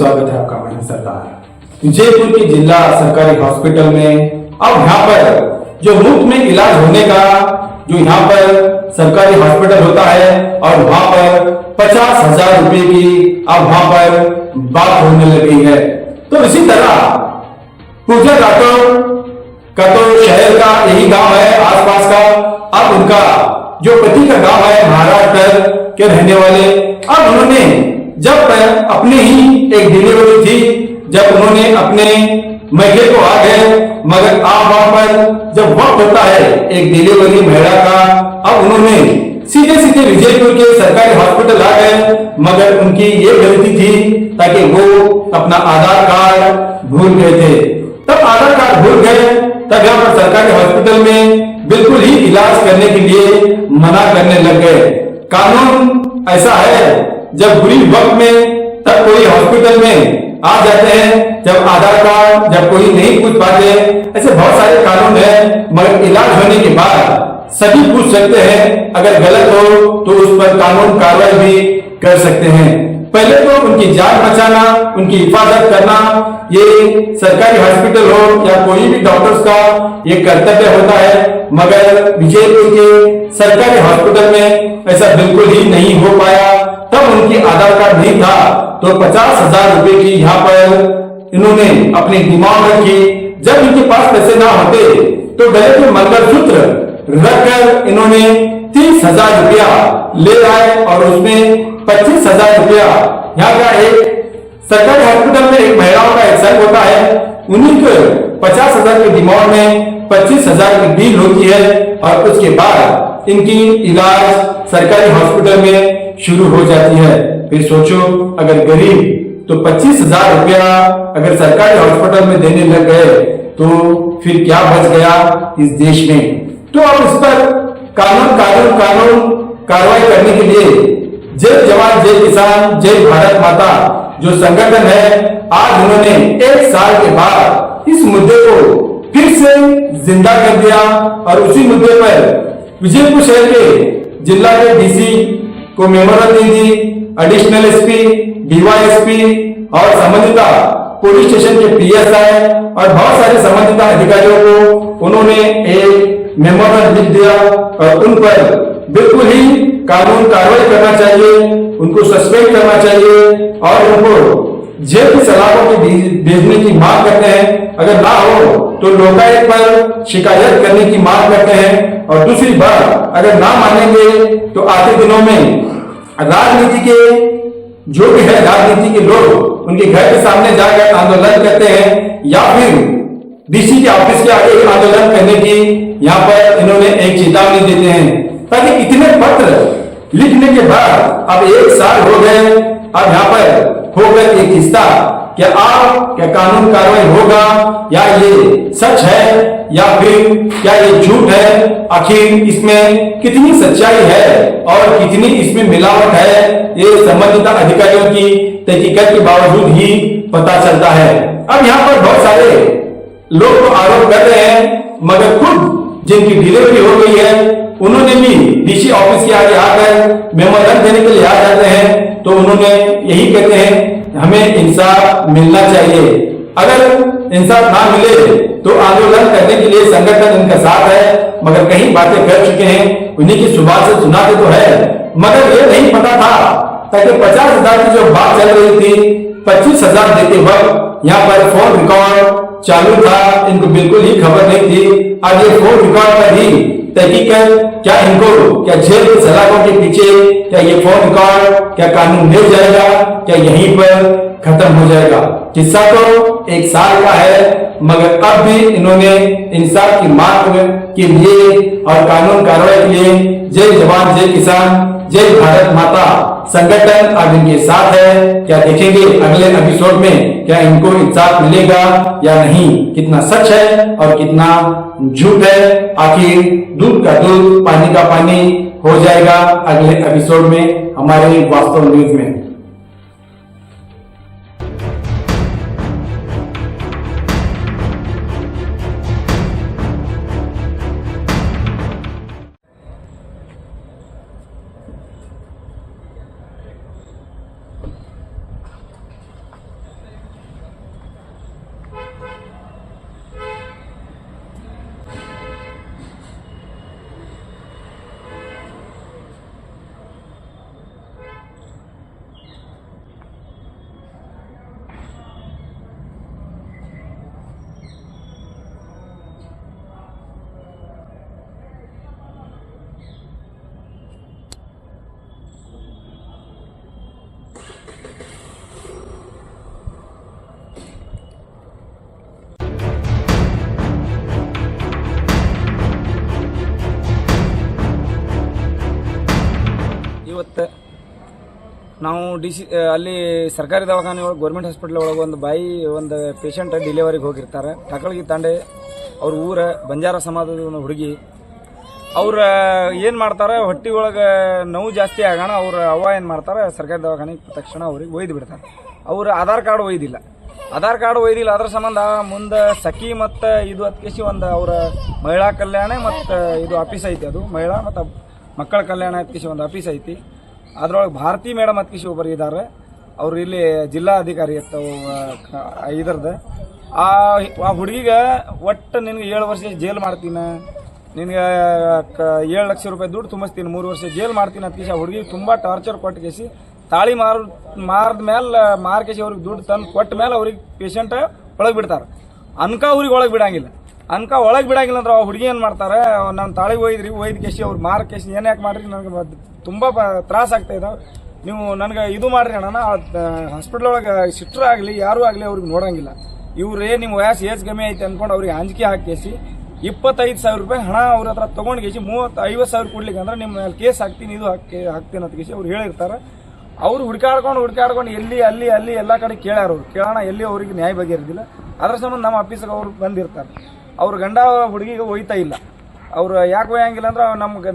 स्वागत है आपका हमारी सरकार विजयपुर के जिला सरकारी हॉस्पिटल में। अब यहाँ पर जो मुफ्त में इलाज होने का जो यहाँ पर सरकारी हॉस्पिटल होता है और वहाँ पर 50,000 रुपए की अब वहाँ पर बात होने लगी है। तो इसी तरह पूजा राठौर का तो शहर का यही गांव है आसपास का, अब उनका जो पति का गांव है महाराष्ट्र के रहने वाले, अब उन्होंने जब अपने ही एक डिलीवरी थी, जब उन्होंने अपने महिला को आ गए, मगर आप वहां पर जब वक्त होता है एक डिलीवरी महिला का, अब उन्होंने सीधे सीधे विजयपुर के सरकारी हॉस्पिटल आ गए, मगर उनकी ये गलती थी ताकि वो अपना आधार कार्ड भूल गए थे। तब आधार कार्ड भूल गए, तब यहाँ पर सरकारी हॉस्पिटल में बिल्कुल ही इलाज करने के लिए मना करने लग गए। कानून ऐसा है, जब बुरी वक्त में तब कोई हॉस्पिटल में आ जाते हैं, जब आधार कार्ड जब कोई नहीं पूछ पाते, ऐसे बहुत सारे कानून है, मगर इलाज होने के बाद सभी पूछ सकते हैं। अगर गलत हो तो उस पर कानून कार्रवाई भी कर सकते हैं। पहले तो उनकी जान बचाना, उनकी हिफाजत करना, ये सरकारी हॉस्पिटल हो या कोई भी डॉक्टर्स का ये कर्तव्य होता है, मगर विजयपुर के सरकारी हॉस्पिटल में ऐसा बिल्कुल ही नहीं हो पाया। तब उनकी आधार कार्ड नहीं था तो 50,000 रुपए की यहाँ पर इन्होंने अपनी डिमांड रखी। जब इनके पास पैसे ना होते तो गले में मंगलसूत्र रखकर इन्होंने 30,000 रुपया ले आए और उसमें 25,000 रुपया यहाँ का एक सरकारी हॉस्पिटल में एक महिलाओं का एक्साइज होता है, उन्हीं को 50,000 की डिमांड में 25,000 की डील होती है और उसके बाद इनकी इलाज सरकारी हॉस्पिटल में शुरू हो जाती है। फिर सोचो, अगर गरीब तो 25,000 रुपया अगर सरकारी हॉस्पिटल में देने लग गए तो फिर क्या बच गया इस देश में। तो अब इस पर कानून कार्रवाई करने के लिए जय जवान जय किसान जय भारत माता जो संगठन है, आज उन्होंने 1 साल के बाद इस मुद्दे को फिर से जिंदा कर दिया और उसी मुद्दे पर विजयपुर शहर के जिला के डीसी को मेमोरेंडम दी, एडिशनल एसपी, डीवाईएसपी और संबंधित पुलिस स्टेशन के पीएसआई और बहुत सारे संबंधित अधिकारियों को उन्होंने एक मेमोरेंडम लिख दिया और उन पर बिल्कुल ही कानून कार्रवाई करना चाहिए, उनको सस्पेंड करना चाहिए और उनको जेल की सलाखों के भेजने की मांग करते हैं। अगर ना हो तो लोकायुक्त पर शिकायत करने की मांग करते हैं। और दूसरी बात, अगर ना मानेंगे तो आते दिनों में राजनीति के जो भी है राजनीति के लोग उनके घर के सामने जाकर आंदोलन करते हैं या फिर डीसी के ऑफिस के आगे आंदोलन करने की यहाँ पर इन्होंने एक चेतावनी देते हैं, ताकि इतने पत्र लिखने के बाद अब 1 साल हो गए, अब यहाँ पर होकर एक हिस्सा क्या कानून कार्रवाई होगा या ये सच है या फिर क्या ये झूठ है, आखिर इसमें कितनी सच्चाई है और कितनी इसमें मिलावट है, ये संबंधित अधिकारियों की तहकीकात के बावजूद ही पता चलता है। अब यहाँ पर बहुत सारे लोग तो आरोप कर रहे हैं, मगर खुद जिनकी डिलीवरी हो गई है उन्होंने भी डीसी ऑफिस के आगे आकर मेमोरेंडम देने के लिए आ जाते हैं, तो उन्होंने यही कहते हैं हमें इंसाफ मिलना चाहिए। अगर इंसाफ ना मिले तो आंदोलन करने के लिए संगठन इनका साथ है, मगर कहीं बातें कर चुके हैं, उन्हीं की सुबह से सुनाते तो है, मगर ये नहीं पता था ताकि 50,000 की जो बात चल रही थी 25,000 देते वक्त यहाँ पर फोन रिकॉर्ड चालू था, इनको बिल्कुल ही खबर नहीं थी। आज ये फोन रिकॉर्ड पर ही तहकीकात क्या इनको क्या जेल की सलाखों के पीछे क्या ये फोन रिकॉर्ड क्या कानून मिल जाएगा, क्या यहीं पर खत्म हो जाएगा। किस्सा तो 1 साल का है, मगर अब भी इन्होंने इंसाफ की मांग के लिए और कानून कार्रवाई के लिए जय जवान जय किसान जय भारत माता संगठन अब इनके साथ है। क्या देखेंगे अगले एपिसोड में क्या इनको इंसाफ मिलेगा या नहीं, कितना सच है और कितना झूठ है, आखिर दूध का दूध पानी का पानी हो जाएगा अगले एपिसोड में हमारे वास्तव न्यूज में। ಇವತ್ತು ನಾವು ಅಲ್ಲಿ ಸರ್ಕಾರಿ ದವಾಖಾನೆ ಒಳಗೆ ಗೌರ್ಮೆಂಟ್ ಹಾಸ್ಪಿಟಲ್ ಒಳಗೆ ಒಂದು ಪೇಷಂಟ್ ಡೆಲಿವರಿಗೆ ಹೋಗಿರ್ತಾರೆ. ಟಕಳ್ಗಿ ತಾಂಡೆ ಅವ್ರ ಊರ ಬಂಜಾರ ಸಮಾಜದ ಒಂದು ಹುಡುಗಿ. ಅವ್ರ ಏನು ಮಾಡ್ತಾರೆ, ಹೊಟ್ಟಿ ಒಳಗೆ ನೋವು ಜಾಸ್ತಿ ಆಗೋಣ ಅವ್ರ ಅವ್ವ ಏನು ಮಾಡ್ತಾರೆ, ಸರ್ಕಾರಿ ದವಾಖಾನೆಗೆ ತಕ್ಷಣ ಅವ್ರಿಗೆ ಒಯ್ದು ಬಿಡ್ತಾರೆ. ಅವ್ರ ಆಧಾರ್ ಕಾರ್ಡ್ ಒಯ್ದಿಲ್ಲ. ಅದ್ರ ಸಂಬಂಧ ಮುಂದೆ ಸಖಿ ಮತ್ತು ಇದು ಹತ್ಕೇಸಿ ಒಂದು ಅವರ ಮಹಿಳಾ ಕಲ್ಯಾಣ ಮತ್ತು ಇದು ಆಫೀಸ್ ಐತಿ. ಅದು ಮಹಿಳಾ ಮತ್ತು ಮಕ್ಕಳ ಕಲ್ಯಾಣ ಹತ್ಕೇಸಿ ಒಂದು ಆಫೀಸ್ ಐತಿ. ಅದ್ರೊಳಗೆ ಭಾರತಿ ಮೇಡಮ್ ಹತ್ಕೇಸಿ ಒಬ್ಬರು ಇದ್ದಾರೆ. ಅವ್ರು ಇಲ್ಲಿ ಜಿಲ್ಲಾ ಅಧಿಕಾರಿ ಇದರದ. ಆ ಹುಡುಗಿಗೆ ಒಟ್ಟು ನಿನಗೆ 7 ವರ್ಷ ಜೈಲ್ ಮಾಡ್ತೀನಿ, ನಿನಗೆ 7 ಲಕ್ಷ ರೂಪಾಯಿ ದುಡ್ಡು ತುಂಬಿಸ್ತೀನಿ, 3 ವರ್ಷ ಜೈಲ್ ಮಾಡ್ತೀನಿ ಹತ್ಕೇಸಿ ಆ ಹುಡುಗಿಗೆ ತುಂಬ ಟಾರ್ಚರ್ ಕೊಟ್ಟು ಕೇಸಿ ತಾಳಿ ಮಾರದ ಮೇಲೆ ಮಾರ್ಕೇಸಿ ಅವ್ರಿಗೆ ದುಡ್ಡು ತಂದು ಕೊಟ್ಟ ಮೇಲೆ ಅವ್ರಿಗೆ ಪೇಷಂಟ್ ಒಳಗೆ ಬಿಡ್ತಾರೆ. ಅವ್ರಿಗೆ ಒಳಗೆ ಬಿಡಂಗಿಲ್ಲ. ಒಳಗೆ ಬಿಡಂಗಿಲ್ಲ ಅಂದ್ರೆ ಆ ಹುಡುಗಿ ಏನು ಮಾಡ್ತಾರೆ, ನಾನು ತಾಳಿಗೆ ಒಯ್ದು ಕೇಸಿ ಅವ್ರು ಮಾರ್ಕೇಸಿ ಏನು ಯಾಕೆ ಮಾಡ್ರಿ, ನನಗೆ ತುಂಬ ತ್ರಾಸ ಆಗ್ತಾ ಇದಾವೆ, ನೀವು ನನಗೆ ಇದು ಮಾಡ್ರಿ ಅಣ್ಣ. ಹಾಸ್ಪಿಟ್ಲ್ ಒಳಗೆ ಸಿಸ್ಟರ್ ಆಗಲಿ ಯಾರೂ ಆಗಲಿ ಅವ್ರಿಗೆ ನೋಡಂಗಿಲ್ಲ. ಇವ್ರೇ ನಿಮ್ಮ ವಯಸ್ಸು ಏಜ್ ಕಮ್ಮಿ ಐತೆ ಅಂದ್ಕೊಂಡು ಅವ್ರಿಗೆ ಅಂಜಿಕೆ ಹಾಕೇಸಿ 25,000 ರೂಪಾಯಿ ಹಣ ಅವ್ರ ಹತ್ರ ತೊಗೊಂಡು ಕೇಸಿ 50,000 ಕೊಡ್ಲಿಕ್ಕೆ ಅಂದ್ರೆ ನಿಮ್ಮ ಮೇಲೆ ಕೇಸ್ ಹಾಕ್ತೀನಿ, ಇದು ಹಾಕ್ತೀನಿ ಅಂತ ಕೇಸಿ ಅವ್ರು ಹೇಳಿರ್ತಾರೆ. ಅವ್ರು ಹುಡುಕಾಡ್ಕೊಂಡು ಎಲ್ಲಿ ಅಲ್ಲಿ ಎಲ್ಲ ಕಡೆ ಕೇಳ್ಯಾರ. ಕೇಳೋಣ ಎಲ್ಲಿ ಅವ್ರಿಗೆ ನ್ಯಾಯ ಬಗೆಹರಿದಿಲ್ಲ. ಅದ್ರ ಸಂಬಂಧ ನಮ್ಮ ಆಫೀಸಿಗೆ ಅವ್ರು ಬಂದಿರ್ತಾರೆ. ಅವ್ರ ಗಂಡ ಹುಡುಗಿಗೆ ಒಯ್ತಾ ಇಲ್ಲ. ಅವ್ರು ಯಾಕೆ ಒಯ್ಯಂಗಿಲ್ಲ ಅಂದ್ರೆ ನಮ್ಗೆ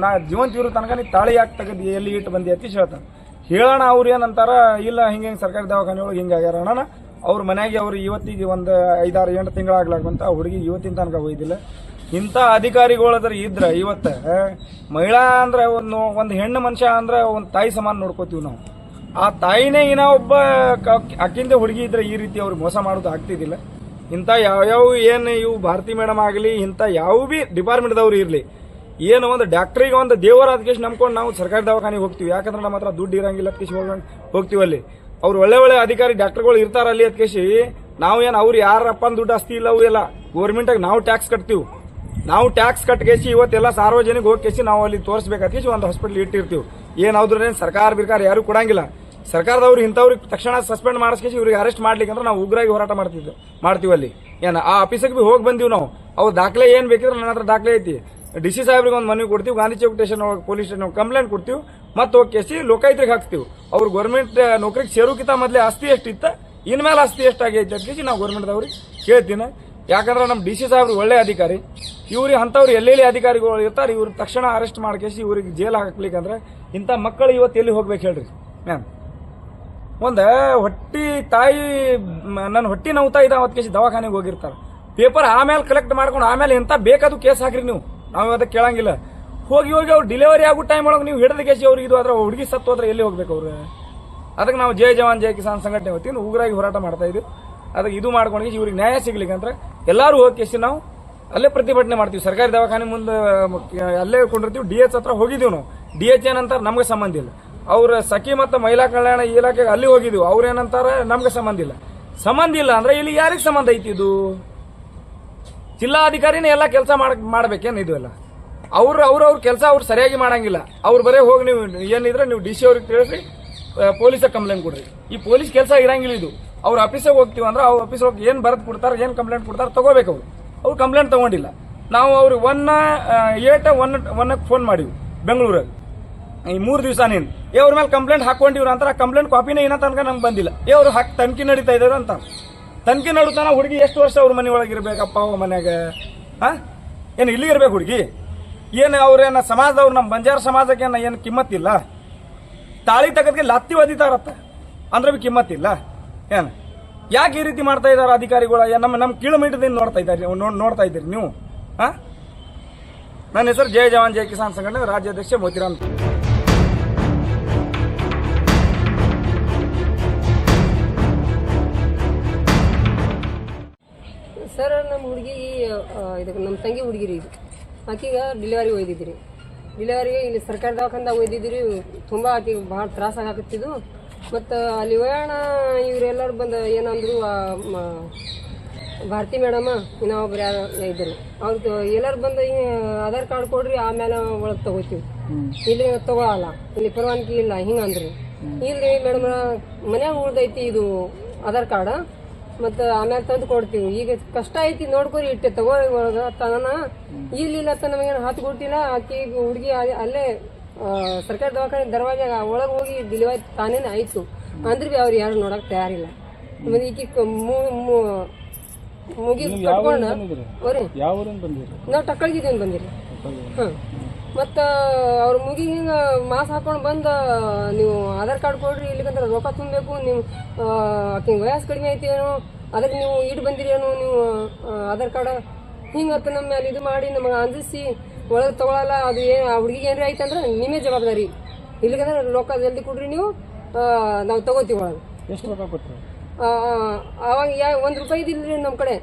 ನಾ ಜೀವಂತ ಇರೋ ತನಕ ನೀ ತಾಳಿ ಯಾಕೆ ತೆಗೆದು ಎಲ್ಲಿ ಇಟ್ಟು ಬಂದಿ ಅಂತ ಹೇಳ್ತಾರೆ. ಹೇಳೋಣ ಅವ್ರು ಏನಂತಾರ, ಇಲ್ಲ ಹಿಂಗೆ ಸರ್ಕಾರಿ ದವಾಖಾನೆ ಒಳಗೆ ಹಿಂಗಾಗ್ಯಾರ ಅಣ್ಣ. ಅವ್ರ ಮನೆಗೆ ಅವ್ರು ಇವತ್ತಿಗೆ ಒಂದು 5-6-8 ತಿಂಗಳಾಗ್ಲಾಗಂತ ಹುಡುಗಿ ಇವತ್ತಿನ ತನಕ ಒಯ್ದಿಲ್ಲ. ಇಂಥ ಅಧಿಕಾರಿಗಳದ್ರ ಇದ್ರೆ ಇವತ್ತು ಮಹಿಳಾ ಅಂದ್ರೆ ಒಂದು ಹೆಣ್ಣು ಮನುಷ್ಯ ಅಂದ್ರೆ ಒಂದು ತಾಯಿ ಸಮಾನ ನೋಡ್ಕೋತೀವಿ ನಾವು. ಆ ತಾಯಿನೇ ಒಬ್ಬ ಅಕ್ಕಿಂದ ಹುಡುಗಿ ಇದ್ರೆ ಈ ರೀತಿ ಅವ್ರಿಗೆ ಮೋಸ ಮಾಡೋದು ಆಗ್ತಿದ್ದಿಲ್ಲ. ಇಂಥ ಯಾವ್ಯಾವ ಏನು ಇವು ಭಾರತಿ ಮೇಡಮ್ ಆಗಲಿ, ಇಂಥ ಯಾವ ಬಿ ಡಿಪಾರ್ಟ್ಮೆಂಟ್ದವ್ರು ಇರಲಿ, ಏನು ಒಂದು ಡಾಕ್ಟ್ರಿಗೆ ಒಂದು ದೇವರ ಅದಕ್ಕೆ ನಂಬ್ಕೊಂಡು ನಾವು ಸರ್ಕಾರಿ ದವಾಖಾನೆಗೆ ಹೋಗ್ತೀವಿ. ಯಾಕಂದ್ರೆ ನಮ್ಮ ಹತ್ರ ದುಡ್ಡು ಇರಂಗಿಲ್ಲ ಅದಕ್ಕೆ ಹೋಗ್ತೀವಿ. ಅಲ್ಲಿ ಅವ್ರು ಒಳ್ಳೆ ಅಧಿಕಾರಿ ಡಾಕ್ಟರ್ಗಳು ಇರ್ತಾರ ಅಲ್ಲಿ ಅದಕ್ಕೆ ನಾವು ಏನು ಅವ್ರು ಯಾರಪ್ಪನ ದುಡ್ಡು ಅಸ್ತಿ ಇಲ್ಲ, ಅವು ಎಲ್ಲ ಗೋರ್ಮೆಂಟಾಗಿ ನಾವು ಟ್ಯಾಕ್ಸ್ ಕಟ್ತೀವಿ. ನಾವು ಟ್ಯಾಕ್ಸ್ ಕಟ್ಕೇಸಿ ಇವತ್ತೆಲ್ಲ ಸಾರ್ವಜನಿಕ ಹೋಗಿ ನಾವು ಅಲ್ಲಿ ತೋರಿಸ್ಬೇಕಾಗಿ ಒಂದು ಹಾಸ್ಪಿಟಲ್ ಇಟ್ಟಿರ್ತೀವಿ. ಏನಾದ್ರೂ ಸರ್ಕಾರ ಯಾರು ಕೊಡಂಗಿಲ್ಲ. ಸರ್ಕಾರದವ್ರು ಇಂಥವ್ರಿಗೆ ತಕ್ಷಣ ಸಸ್ಪೆಂಡ್ ಮಾಡಿಸ್ಕೇಸಿ ಇವ್ರಿಗೆ ಅರೆಸ್ಟ್ ಮಾಡ್ಲಿಕ್ಕೆ ಅಂದ್ರೆ ನಾವು ಉಗ್ರಾಗಿ ಹೋರಾಟ ಮಾಡ್ತೀವಿ ಅಲ್ಲಿ. ಏನು ಆ ಆಫೀಸಿಗೆ ಬಿ ಹೋಗಿ ಬಂದೀವಿ ನಾವು. ಅವ್ರು ದಾಖಲೆ ಏನು ಬೇಕಿದ್ರೆ ನನ್ನ ಹತ್ರ ದಾಖಲೆ ಐತಿ. DC ಸಾಹೇಬ್ರಿಗೆ ಒಂದು ಮನವಿ ಕೊಡ್ತೀವಿ, Gandhi Chowk station police station complaint ಕೊಡ್ತೀವಿ, ಮತ್ತೆ ಹೋಗಿ ಕೇಸಿ ಲೋಕಾಯುಕ್ತರಿಗೆ ಹಾಕ್ತೀವಿ. ಅವ್ರು ಗೌರ್ಮೆಂಟ್ ನೌಕರಿಗೆ ಸೇರೋಕ್ಕಿಂತ ಮೊದಲೇ ಆಸ್ತಿ ಎಷ್ಟಿತ್ತ, ಇನ್ಮೇಲೆ ಆಸ್ತಿ ಎಷ್ಟಾಗೈತೆ ಅಂತ ನಾವು ಗೌರ್ಮೆಂಟ್ದವ್ರಿಗೆ ಕೇಳ್ತೀನಿ. ಯಾಕಂದ್ರೆ ನಮ್ಮ DC ಸಾಹೇಬ್ರು ಒಳ್ಳೆ ಅಧಿಕಾರಿ. ಇವ್ರಿಗೆ ಅಂಥವ್ರು ಎಲ್ಲೆಲ್ಲಿ ಅಧಿಕಾರಿಗಳು ಇರ್ತಾರೆ, ಇವ್ರು ತಕ್ಷಣ ಅರೆಸ್ಟ್ ಮಾಡ್ಕೇಸಿ ಇವ್ರಿಗೆ ಜೈಲ್ ಹಾಕ್ಲಿಕ್ಕಂದ್ರೆ ಇಂಥ ಮಕ್ಕಳು ಇವತ್ತು ಎಲ್ಲಿ ಹೋಗ್ಬೇಕು ಹೇಳ್ರಿ ಮ್ಯಾಮ್. ಒಂದು ತಾಯಿ ನನ್ನ ಹೊಟ್ಟಿ ನೋವ್ತಾ ಇದ್ದ ಅವತ್ತು ಕೇಸಿ ದವಾಖಾನೆಗೆ ಹೋಗಿರ್ತಾರೆ. ಪೇಪರ್ ಆಮೇಲೆ ಕಲೆಕ್ಟ್ ಮಾಡ್ಕೊಂಡು ಆಮೇಲೆ ಎಂತ ಬೇಕಾದ್ರು ಕೇಸ್ ಹಾಕ್ರಿ ನಾವು ಅದಕ್ಕೆ ಕೇಳಂಗಿಲ್ಲ. ಹೋಗಿ ಅವ್ರು ಡೆಲಿವರಿ ಆಗೋ ಟೈಮ್ ಒಳಗೆ ನೀವು ಹಿಡಿದ ಕೇಸಿ ಅವ್ರಿಗೆ ಇದು ಆದ್ರೆ ಹುಡುಗಿ ಸತ್ತು ಹೋದ್ರೆ ಎಲ್ಲಿ ಹೋಗ್ಬೇಕು ಅವ್ರು. ಅದಕ್ಕೆ ನಾವು ಜೈ ಜವಾನ್ ಜೈ ಕಿಸಾನ್ ಸಂಘಟನೆ ಹೊತ್ತೀನಿ ಉಗ್ರಾಗಿ ಹೋರಾಟ ಮಾಡ್ತಾ ಇದ್ವಿ. ಅದಕ್ಕೆ ಇದು ಮಾಡ್ಕೊಂಡು ಇವ್ರಿಗೆ ನ್ಯಾಯ ಸಿಗ್ಲಿಕ್ಕೆ ಅಂದ್ರೆ ಎಲ್ಲರೂ ಹೋಗಿ ಕೇಸಿ ನಾವು ಅಲ್ಲೇ ಪ್ರತಿಭಟನೆ ಮಾಡ್ತೀವಿ. ಸರ್ಕಾರಿ ದವಾಖಾನೆ ಮುಂದೆ ಅಲ್ಲೇ ಕೊಂಡಿರ್ತೀವಿ. DH ಹತ್ರ ಹೋಗಿದ್ದೀವಿ ನಾವು. DH ಏನಂತಾರೆ ನಮ್ಗೆ ಸಂಬಂಧ ಇಲ್ಲ. ಅವ್ರ ಸಖಿ ಮತ್ತು ಮಹಿಳಾ ಕಲ್ಯಾಣ ಇಲಾಖೆಗೆ ಅಲ್ಲಿ ಹೋಗಿದ್ವಿ. ಅವ್ರೇನಂತಾರೆ ನಮ್ಗೆ ಸಂಬಂಧ ಇಲ್ಲ ಅಂದ್ರೆ ಇಲ್ಲಿ ಯಾರಿಗೆ ಸಂಬಂಧ ಐತಿ? ಇದು ಜಿಲ್ಲಾಧಿಕಾರಿನೇ ಎಲ್ಲ ಕೆಲಸ ಮಾಡ್ಬೇಕೇನು? ಇದು ಎಲ್ಲ ಅವ್ರ ಕೆಲಸ ಅವ್ರು ಸರಿಯಾಗಿ ಮಾಡಂಗಿಲ್ಲ. ಅವ್ರು ಬರೇ ಹೋಗಿ ನೀವು ಏನಿದ್ರೆ ನೀವು DC ಅವ್ರಿಗೆ ತಿಳಿಸಿ ಪೊಲೀಸಿಗೆ ಕಂಪ್ಲೇಂಟ್ ಕೊಡ್ರಿ. ಈ ಪೊಲೀಸ್ ಕೆಲಸ ಇರಂಗಿಲ್ಲ. ಇದು ಅವ್ರ ಆಫೀಸಿಗೆ ಹೋಗ್ತೀವಿ ಅಂದ್ರೆ ಅವ್ರ ಆಫೀಸ್ ಹೋಗಿ ಏನು ಬರೆದು ಕೊಡ್ತಾರೆ, ಏನು ಕಂಪ್ಲೇಂಟ್ ಕೊಡ್ತಾರೆ ತಗೋಬೇಕು. ಅವ್ರು ಕಂಪ್ಲೇಂಟ್ ತಗೊಂಡಿಲ್ಲ. ನಾವು ಅವ್ರಿಗೆ 1 ಫೋನ್ ಮಾಡಿವಿ ಬೆಂಗಳೂರಲ್ಲಿ ಈ 3 ದಿವಸ ನೀನು ಅವ್ರ ಮೇಲೆ ಕಂಪ್ಲೇಂಟ್ ಹಾಕೊಂಡಿವ್ರ ಅಂತ. ಕಂಪ್ಲೇಂಟ್ ಕಾಪಿನೇ ಏನೋ ತನಕ ನಮ್ಗೆ ಬಂದಿಲ್ಲ. ಅವ್ರು ತನಿಖೆ ನಡೀತಾ ಇದ್ದಾರೆ ಅಂತ. ತನಿಖೆ ನಡುತ್ತಾನ ಹುಡುಗಿ ಎಷ್ಟು ವರ್ಷ ಅವ್ರ ಮನೆ ಒಳಗೆ ಇರ್ಬೇಕಪ್ಪ ಅವ್ರ ಮನ್ಯಾಗ? ಏನು ಇಲ್ಲಿ ಇರ್ಬೇಕು ಹುಡುಗಿ? ಏನು ಅವ್ರೇನ ಸಮಾಜದವ್ರು ನಮ್ಮ ಬಂಜಾರ ಸಮಾಜಕ್ಕೆ ಏನು ಕಿಮ್ಮತ್ತಿಲ್ಲ? ತಾಳಿ ತಗದ್ಗೆ ಲತ್ತಿ ಒದಿತಾರತ್ತ ಅಂದ್ರೆ ಬಿ ಕಿಮ್ಮತ್ತಿಲ್ಲ. ಏನು ಯಾಕೆ ಈ ರೀತಿ ಮಾಡ್ತಾ ಇದಾರೆ ಅಧಿಕಾರಿಗಳು? ನಮ್ಮ ಕಿಲೋಮೀಟರ್ದಿಂದ ನೋಡ್ತಾ ಇದ್ದೀರಿ ನೀವು. ನನ್ನ ಹೆಸರು ಜೈ ಜವಾನ್ ಜೈ ಕಿಸಾನ್ ಸಂಘಟನೆ ರಾಜ್ಯಾಧ್ಯಕ್ಷ ಮೋತಿರಾಮ್. ಸರ್, ನಮ್ಮ ಹುಡುಗಿ ಇದಕ್ಕೆ ನಮ್ಮ ತಂಗಿ ಹುಡುಗಿರಿ ಇದು ಆಕಿಗೆ ಡೆಲಿವರಿ ಒಯ್ದಿದ್ರಿ. ಡೆಲಿವರಿಗೆ ಇಲ್ಲಿ ಸರ್ಕಾರಿ ದವಾಖಾನ್ದಾಗ ಒಯ್ದಿದ್ರಿ. ತುಂಬ ಆಕಿಗೆ ಭಾಳ ತ್ರಾಸ ಆಗತ್ತಿದ್ದು. ಮತ್ತು ಅಲ್ಲಿ ಒಯ್ಯೋಣ ಇವರೆಲ್ಲರೂ ಬಂದು ಏನಂದ್ರು, ಭಾರತಿ ಮೇಡಮ್ ಇನ್ನೊಬ್ರು ಯಾರು ಇದ್ದರು, ಅವ್ರದ್ದು ಎಲ್ಲರೂ ಬಂದು ಆಧಾರ್ ಕಾರ್ಡ್ ಕೊಡ್ರಿ ಆಮೇಲೆ ಒಳಗೆ ತಗೋತೀವಿ, ಇಲ್ಲಿ ತಗೋಲ್ಲ, ಇಲ್ಲಿ ಪರವಾನಗಿ ಇಲ್ಲ ಹಿಂಗಂದ್ರಿ. ಇಲ್ರಿ ಮೇಡಮ್ ಮನ್ಯಾಗ ಉಳ್ದೈತಿ ಇದು ಆಧಾರ್ ಕಾರ್ಡ್, ಮತ್ತು ಆಮೇಲೆ ತಂದು ಕೊಡ್ತೀವಿ. ಈಗ ಕಷ್ಟ ಐತಿ ನೋಡ್ಕೊರಿ ಇಟ್ಟೆ ತಗೋ ಒಳಗ ತನ ಇಲ್ಲಿಲ್ಲ ನಮಗೇನು ಹತ್ತು ಕೊಟ್ಟಿಲ್ಲ. ಆಕಿ ಹುಡುಗಿ ಅಲ್ಲೇ ಸರ್ಕಾರಿ ದವಾಖಾನೆ ದರ್ವಾಜಾಗ ಒಳಗೆ ಹೋಗಿ ಡಿಲಿವರಿ ತಾನೇನೆ ಆಯ್ತು ಅಂದ್ರೆ ಬಿ ಅವ್ರು ಯಾರು ನೋಡಕ್ ತಯಾರಿಲ್ಲ. ಮತ್ತೆ ಈಕಿ ಮುಗಿ ಕಟ್ಕೊಂಡು ಅವ್ರಿ ನಾವು ಟಕ್ಕಳಿಗಿದ್ದೀವಿ ಬಂದಿರಿ. ಮತ್ತ ಅವ್ರ ಮುಗಿ ಹಿಂಗ ಮಾಸ್ ಹಾಕೊಂಡ್ ಬಂದ ನೀವು ಆಧಾರ್ ಕಾರ್ಡ್ ಕೊಡ್ರಿ ಇಲ್ಲಿಗಂದ್ರೆ ರೊಕ್ಕ ತುಂಬಬೇಕು, ನೀವು ಆಕಿ ವಯಸ್ಸು ಕಡಿಮೆ ಐತಿ ಏನೋ ಅದಕ್ಕೆ ನೀವು ಇಟ್ಟು ಬಂದಿರಿ ಏನೋ ನೀವು ಆಧಾರ್ ಕಾರ್ಡ್ ಹಿಂಗತ್ತ ನಮ್ಮ ಮೇಲೆ ಇದು ಮಾಡಿ ನಮಗೆ ಅಂಜಿಸಿ ಒಳಗೆ ತಗೊಳಲ್ಲ. ಅದು ಏನು ಆ ಹುಡುಗಿಗೆ ಏನ್ರಿ ಐತಂದ್ರೆ ನಿಮ್ಮೇ ಜವಾಬ್ದಾರಿ, ಇಲ್ಲಿಗಂದ್ರೆ ರೊಕ್ಕ ಜಲ್ದಿ ಕೊಡ್ರಿ ನೀವು ನಾವು ತಗೋತೀವಿ ಒಳಗೆ. ಎಷ್ಟು ರೊಕ್ಕ ಕೊಟ್ಟರು ಅವಾಗ ₹1 ಇದಿಲ್ರಿ ನಮ್ಮ ಕಡೆ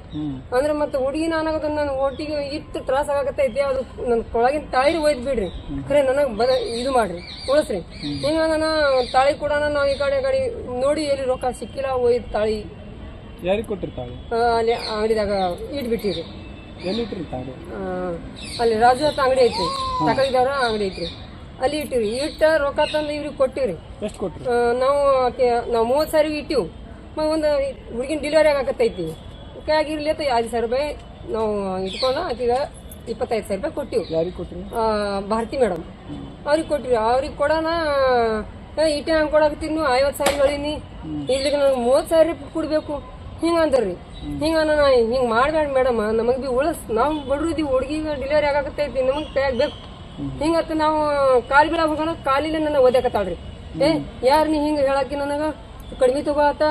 ಅಂದ್ರೆ ಮತ್ತೆ ಹುಡುಗಿ ನಾನಾಗದ ನನ್ನ ಒಟ್ಟಿಗೆ ಇಟ್ಟು ತ್ರಾಸ ಆಗತ್ತೈತಿ. ಅದು ನನ್ನ ಕೊಳಗಿನ ತಾಳಿ ಒಯ್ದು ಬಿಡ್ರಿ, ಖರೆ ನನಗೆ ಇದು ಮಾಡ್ರಿ ಉಳಿಸ್ರಿ. ಹಿಂಗ ನಾನು ತಾಳಿ ಕೂಡ ನಾವು ಈ ಕಡೆ ನೋಡಿ ಎಲ್ಲಿ ರೊಕ್ಕ ಸಿಕ್ಕಿಲ್ಲ ಒಯ್ದು ತಾಳಿ ಯಾರಿಗೆ ಕೊಟ್ಟಿರ್ತಾಳೆ ಅಲ್ಲಿ ಅಂಗಡಿದಾಗ ಇಟ್ಬಿಟ್ಟಿರಿ. ಎಲ್ಲಿಟ್ರಿ ತಾಳಿ? ಅಲ್ಲಿ ರಾಜು ಅಂತ ಅಂಗಡಿ ಐತ್ರಿ, ತಕಳಿದವ್ರ ಅಂಗಡಿ ಐತ್ರಿ, ಅಲ್ಲಿ ಇಟ್ಟಿವ್ರಿ. ಇಟ್ಟ ರೊಕ್ಕ ತಂದು ಇವ್ರಿಗೆ ಕೊಟ್ಟಿವ್ರಿ. ಎಷ್ಟು ಕೊಟ್ರಿ? ನಾವು 30,000 ಇಟ್ಟಿವ್. ಒಂದು ಹುಡುಗಿನ ಡೆಲಿವರಿ ಆಗತ್ತೈತಿ, ಆಗಿರ್ಲಿ ಅಂತ ₹5,000 ನಾವು ಇಟ್ಕೊಂಡು ಆಕಿಗ ₹25,000 ಕೊಟ್ಟಿವಿ. ಯಾರಿಗೆ ಕೊಟ್ರಿ? ಭಾರತಿ ಮೇಡಮ್ ಅವ್ರಿಗೆ ಕೊಟ್ಟಿವಿ. ಅವ್ರಿಗೆ ಕೊಡೋಣ ಇಟ್ಟೆ ಹಂಗೆ ಕೊಡಾಕತ್ತೀನಿ, 50,000 ಹೇಳಿನಿ, ಇಲ್ಲಿಗೆ ನಾವು 30,000 ಕೊಡ್ಬೇಕು ಹಿಂಗ ಅಂದ್ರಿ. ಹಿಂಗ ನಾನು ಹಿಂಗೆ ಮಾಡ್ಬೇಡ ಮೇಡಮ್, ನಮಗೆ ಬಿ ನಾವು ಬಡ್ರಿದೀವಿ, ಹುಡುಗಿಗೆ ಡೆಲಿವರಿ ಆಗಾಕತ್ತೈತಿ, ನಮಗೆ ಕೈಯಾಗ ಬೇಕು ಹಿಂಗತ್ತ. ನಾವು ಕಾಲಿ ಬೀಳ ಹೋಗೋಣ, ಕಾಲಿಲ್ಲ ನನ್ನ ಓದಾಕತ್ತಾಳ್ರಿ. ಯಾರು ನೀ ಹಿಂಗೆ ಹೇಳಾಕಿ ನನಗೆ ಕಡಿಮೆ ತಗೋತ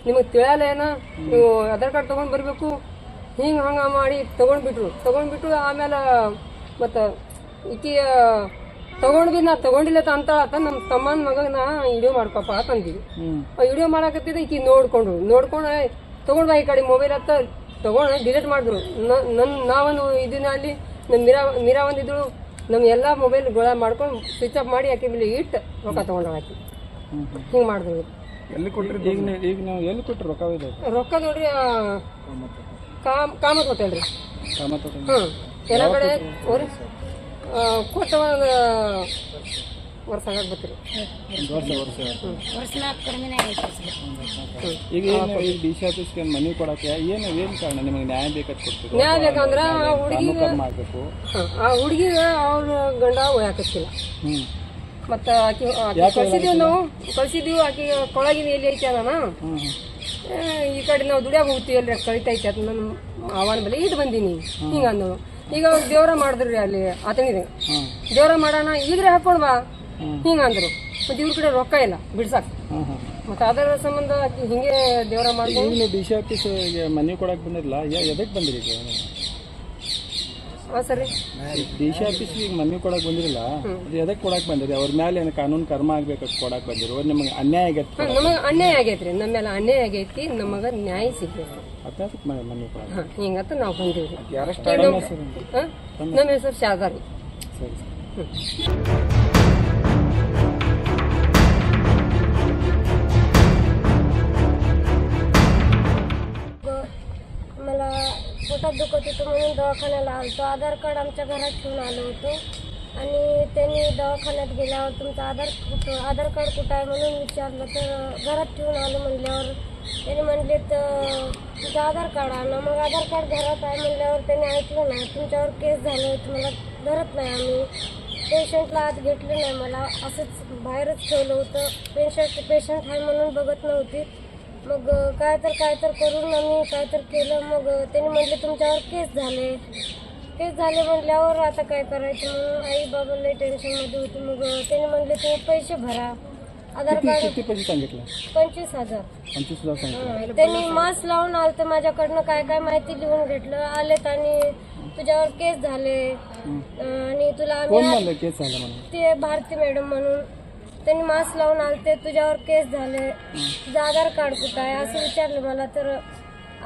ನಿಮಗೆ ತಿಳಿಯಲ್ಲ ಏನ, ನೀವು ಆಧಾರ್ ಕಾರ್ಡ್ ತೊಗೊಂಡು ಬರಬೇಕು ಹಿಂಗೆ ಹಂಗೆ ಮಾಡಿ ತೊಗೊಂಡ್ಬಿಟ್ರು. ಆಮೇಲೆ ಮತ್ತು ಈಕಿ ತೊಗೊಂಡು ಬಿ ನಾ ತೊಗೊಂಡಿಲ್ಲ ಅಂತ ನಮ್ಮ ತಮ್ಮನ ಮಗ ನಾ ವಿಡಿಯೋ ಮಾಡ್ಕೊಪ್ಪ ಅಂತಂದಿವಿ. ವಿಡಿಯೋ ಮಾಡಾಕತ್ತಿದ್ದೆ ಈಕಿ ನೋಡ್ಕೊಂಡು ತೊಗೊಂಡು ಈ ಕಡೆ ಮೊಬೈಲ್ ಹತ್ತ ತೊಗೊಂಡು ಡಿಲೀಟ್ ಮಾಡಿದ್ರು. ನಾವೊಂದು ಇದನ್ನ ಅಲ್ಲಿ ನಮ್ಮ ಮೀರಾ ಒಂದಿದ್ರು ನಮ್ಮ ಎಲ್ಲ ಮೊಬೈಲ್ ಗೊಳ ಮಾಡ್ಕೊಂಡು ಸ್ವಿಚ್ ಆಫ್ ಮಾಡಿ ಆಕೆ ಮೇಲೆ ಇಟ್ಟು ರೊಕ್ಕ ತೊಗೊಂಡು ಹಾಕಿ ಹಿಂಗೆ ಮಾಡಿದ್ರು. ಎಲ್ಲಿ ಕೊಟ್ರಿ? ಈಗ ನಾವು ಎಲ್ಲಿ ಕೊಟ್ರಿ ರೊಕ್ಕ? ರೊಕ್ಕ ನೋಡ್ರಿ ಕಾಮತ್ ಹೋಟೆಲ್ರಿ. ಎಲ್ಲ ಕಡೆ ಕೊಟ್ಟ ಒಂದು ವರ್ಷ ಆಗತ್ರಿ. ಈಗ ಡಿಸಿ ಆಫೀಸ್ಗೆ ಮನಿ ಕೊಡಕ್ಕೆ ಏನು ಕಾರಣ? ನಿಮಗೆ ನ್ಯಾಯ ಬೇಕಾದ್ ಕೊಡ್ತೀವಿ. ನ್ಯಾಯ ಬೇಕಂದ್ರ ಆ ಹುಡುಗಿಗೆ ಅವ್ರ ಗಂಡ ಒಯ್ಯಾಕತ್ತಿಲ್ಲ. ಮತ್ತ ಆಕಿ ಕಳ್ಸಿದೀವಿ ಆಕಿ ಕೊಳಗಿನ ಎಲ್ಲಿ ಐತಿ ಅದಾನ, ಈ ಕಡೆ ನಾವು ದುಡಿಯಾಗ ಹೋಗ್ತೀವಿ ಅಲ್ರಿ ಕಳಿತೈತಿ ಅಂತ ನನ್ನ ಅವನ ಬಳಿ ಇದು ಬಂದೀನಿ ಹಿಂಗ ಅಂದವು. ಈಗ ಅವ್ರು ದೇವ್ರ ಮಾಡಿದ್ರಿ ಅಲ್ಲಿ ಆತನಿಗೆ, ದೇವ್ರ ಮಾಡೋಣ ಈಗ್ರೆ ಹಾಕೊಂಡ್ ಬಾ ಹಿಂಗ ಅಂದ್ರು. ಮತ್ತೆ ಇವ್ರ ಕಡೆ ರೊಕ್ಕ ಇಲ್ಲ ಬಿಡ್ಸಾಕ್, ಮತ್ತೆ ಅದರ ಸಂಬಂಧ ಆಕಿ ಹಿಂಗೆ ದೇವ್ರ ಮಾಡ್ಕೊಂಡು ಡಿಸಿ ಆಫೀಸ್ ಮನಿ ಕೊಡಕ್ ಬಂದಿರಲ್ಲ, ಎದಕ್ ಬಂದಿರಿ? ಸರಿ ಡಿಸಿ ಆಫೀಸ್ ಈಗ ಮನಿ ಕೊಡಕ್ ಬಂದಿರಲ್ಲ, ಎದಕ್ ಕೊಡಕ್ ಬಂದಿರಿ? ಅವ್ರ ಮೇಲೆ ಏನು ಕಾನೂನು ಕರ್ಮ ಆಗ್ಬೇಕಂತ ಕೊಡಕ್ ಬಂದಿರೋ? ನಿಮಗೆ ಅನ್ಯಾಯ ಆಗೈತಿ? ನಮಗ ಅನ್ಯಾಯ ಆಗೈತ್ರಿ, ನಮ್ಮ ಮೇಲೆ ಅನ್ಯಾಯ ಆಗೈತಿ, ನಮಗ ನ್ಯಾಯ ಸಿಗ್ಬೇಕು ಮನಿ ಕೊಡ ಹಿಂಗತ್ತ ನಾವು ಬಂದಿವ್ರಿ. ಯಾರಷ್ಟ? ನಮ್ಮ ಹೆಸರು ಶಾರದಾರಿ. मला पोटात दुखत होतं म्हणून दवाखान्याला आलतो. आधार कार्ड आमच्या घरात ठेवून आलो होतो आणि त्यांनी दवाखान्यात गेल्यावर तुमचं आधार कार्ड कुठं आहे म्हणून विचारलं, तर घरात ठेवून आलो म्हणल्यावर त्यांनी म्हणले तुमचं आधार कार्ड आणा. मग आधार कार्ड घरात आहे म्हणल्यावर त्यांनी ऐकलं नाही, तुमच्यावर केस झालं, तुम्हाला धरत नाही आम्ही. पेशंटला आत घेतलं नाही, मला असंच बाहेरच ठेवलं होतं. पेशंट आहे म्हणून बघत नव्हती. मग काय तर करून आम्ही काय तर केलं. मग त्यांनी म्हटले तुमच्यावर केस झाले म्हटल्यावर आता काय करायचं म्हणून आई बाबा लई टेन्शनमध्ये होती. मग त्यांनी म्हटले तुम्ही पैसे भरा. आधार कार्ड किती पैसे सांगितलं? 25,000. त्यांनी मास्क लावून आलं, तर माझ्याकडनं काय काय माहिती लिहून घेतलं. आलेत आणि तुझ्यावर केस झाले आणि तुला केस झालं म्हणून ते भारती मॅडम म्हणून त्यांनी मास्क लावून आलते, तुझ्यावर केस झाले, तुझं आधार कार्ड कुठं आहे असं विचारलं मला. तर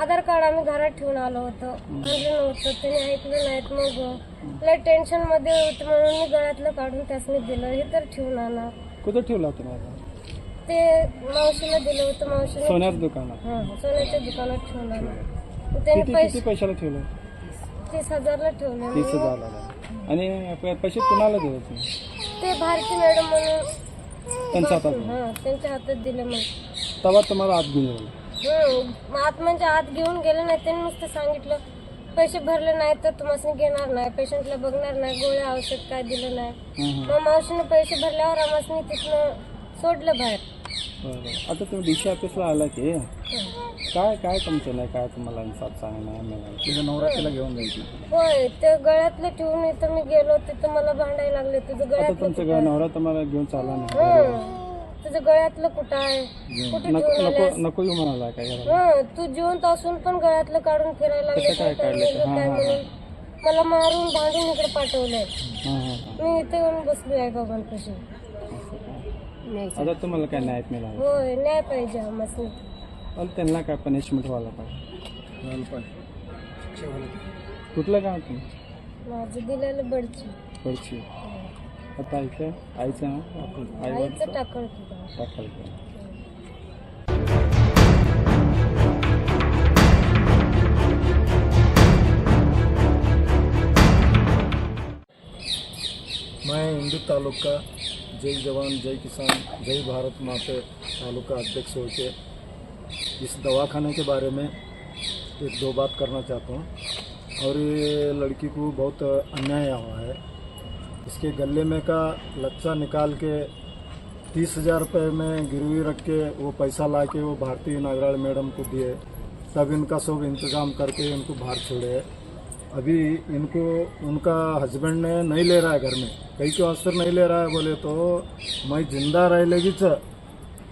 आधार कार्ड आम्ही घरात ठेवून आलो होतो, आणलं नव्हतं. त्यांनी ऐकलं नाहीत. मग लय टेन्शनमध्ये होतं म्हणून मी गळ्यातलं काढून त्यासनी दिलं, हे तर ठेवून आणा. कुठं ठेवलं होतं? ते मावशीला दिलं होतं. मावशीने सोन्याच्या दुकानात? सोन्याच्या दुकानात ठेवून आणा. त्यांनी पैशाला ठेवलं? 30,000ला ठेवलं. 30,000. आणि पैसे कुणाला द्यायचे? ते भारती मॅडम म्हणून त्यांच्या हातात? त्यांच्या हातात दिले. मग तेव्हा तुम्हाला आत घेऊन गेलं? आत म्हणजे आत घेऊन गेले नाही, त्यांनी नुसतं सांगितलं पैसे भरले नाही तर तुम्हाला घेणार नाही, पेशंटला बघणार नाही, गोळ्या औषध काय दिलं नाही. मग मावशीनं पैसे भरल्यावर आम्हाला तिथनं सोडलं बाहेर. बरं. आता तुम्ही डीसी ऑफिसला आला की काय काय तुमचं नाही, काय तुम्हाला इन्साफ सांगा नाही मिळालं? तिथं नवरात्रीला घेऊन जायची. होय, ते गळ्यातलं ठेवून इथं मी गेलो, तिथं मला भांडायला लागले, तुझं आता गळ्यातलं तुमचं नवरा तुम्हाला घेऊन चालला नाही, तुझं गळ्यातलं कुठं आहे, कुठे नको ठेवून नको आल्यास? नको येऊ म्हणाला काय करायला? तू जिवंत असून पण गळ्यातलं काढून फिरायला लागले, कसं काय काढलं? काय हां, हां, म्हणून मला मारून भांडून इकडे पाठवलंय. हां हां. मी इथे येऊन बसली आहे बाबांपाशी. आता तुम्हाला काय न्याय मिळाला? होय, न्याय पाहिजे आम्हाला. पण त्यांना काय पनिशमेंट व्हायला पाहिजे. कुठलं गाव तुम्ही? माझं दिलेलं बडची पडची. आता इथं आईचं नाव आईचं टाकळ टाकाल. मैं इंदू तालुका जय जवान जय किसान जय भारत माते तालुका अध्यक्ष होके इस दवाखाने के बारे में एक दो बात करना चाहता हूँ. और ये लड़की को बहुत अन्याय हुआ है. इसके गले में का लच्चा निकाल के 30,000 रुपये में गिरवी रख के वो पैसा ला के वो भारतीय नागराल मैडम को दिए, तब इनका सब इंतज़ाम करके इनको बाहर छोड़े. अभी इनको उनका हस्बैंड ने नहीं ले रहा है घर में. कई के वास्ते नहीं ले रहा है बोले तो मैं जिंदा रह लेगी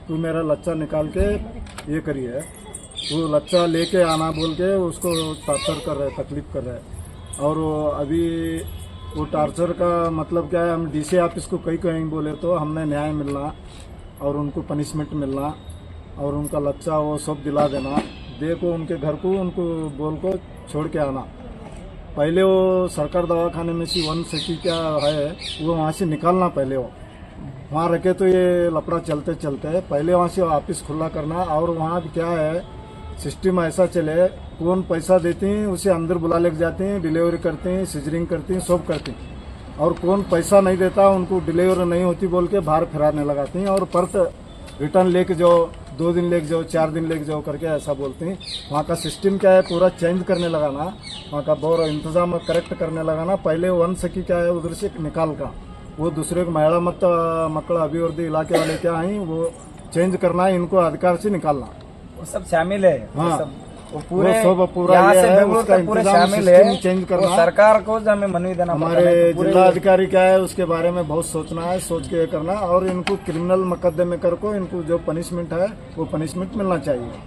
तू मेरा लच्चा निकाल के ये करिए. वो लच्चा लेके आना बोल के उसको टॉर्चर कर रहे, तकलीफ कर रहे. और अभी वो टॉर्चर का मतलब क्या है, हम डीसी ऑफिस को कहीं बोले तो हमने न्याय मिलना और उनको पनिशमेंट मिलना और उनका लच्चा वो सब दिला देना. देखो उनके घर को उनको बोल को छोड़ के आना. पहले वो सरकार दवाखाने में सी 1 सिटी क्या है वो वहाँ से निकालना. पहले वो वहाँ रखे तो ये लफड़ा चलते चलते पहले वहाँ से ऑफिस खुला करना. और वहाँ क्या है सिस्टम ऐसा चले, कौन पैसा देती हैं उसे अंदर बुला लेके जाते हैं, डिलीवरी करते हैं, सिजरिंग करती हैं, सब करती हैं. और कौन पैसा नहीं देता उनको डिलीवरी नहीं होती बोल के बाहर फिराने लगाती हैं. और परत रिटर्न लेके जाओ, 2 दिन लेके जाओ, 4 दिन लेके जाओ करके ऐसा बोलते हैं. वहाँ का सिस्टम क्या है पूरा चेंज करने लगा ना, वहाँ का बहुत इंतजाम करेक्ट करने लगा ना. पहले 1 सखी क्या है उधर से निकाल का वो दूसरे को महिला मत मಕ್ಕಳ अभिवृद्धि इलाके वाले क्या है वो चेंज करना है, इनको अधिकार से निकालना. वो सब शामिल है. हाँ. वो पूरे वो सब पूरा यहाँ ये से है, बेंगलुरु उसका तक पूरे इंतजाम शामिल सिस्टम है. चेंज करना. वो सरकार को जो हमें मनवी देना पड़ता है. हमारे पूरे जिला अधिकारी क्या है उसके बारे में बहुत सोचना है, सोच के ये करना. और इनको क्रिमिनल मुकदमे कर को इनको जो पनिशमेंट है वो पनिशमेंट मिलना चाहिए.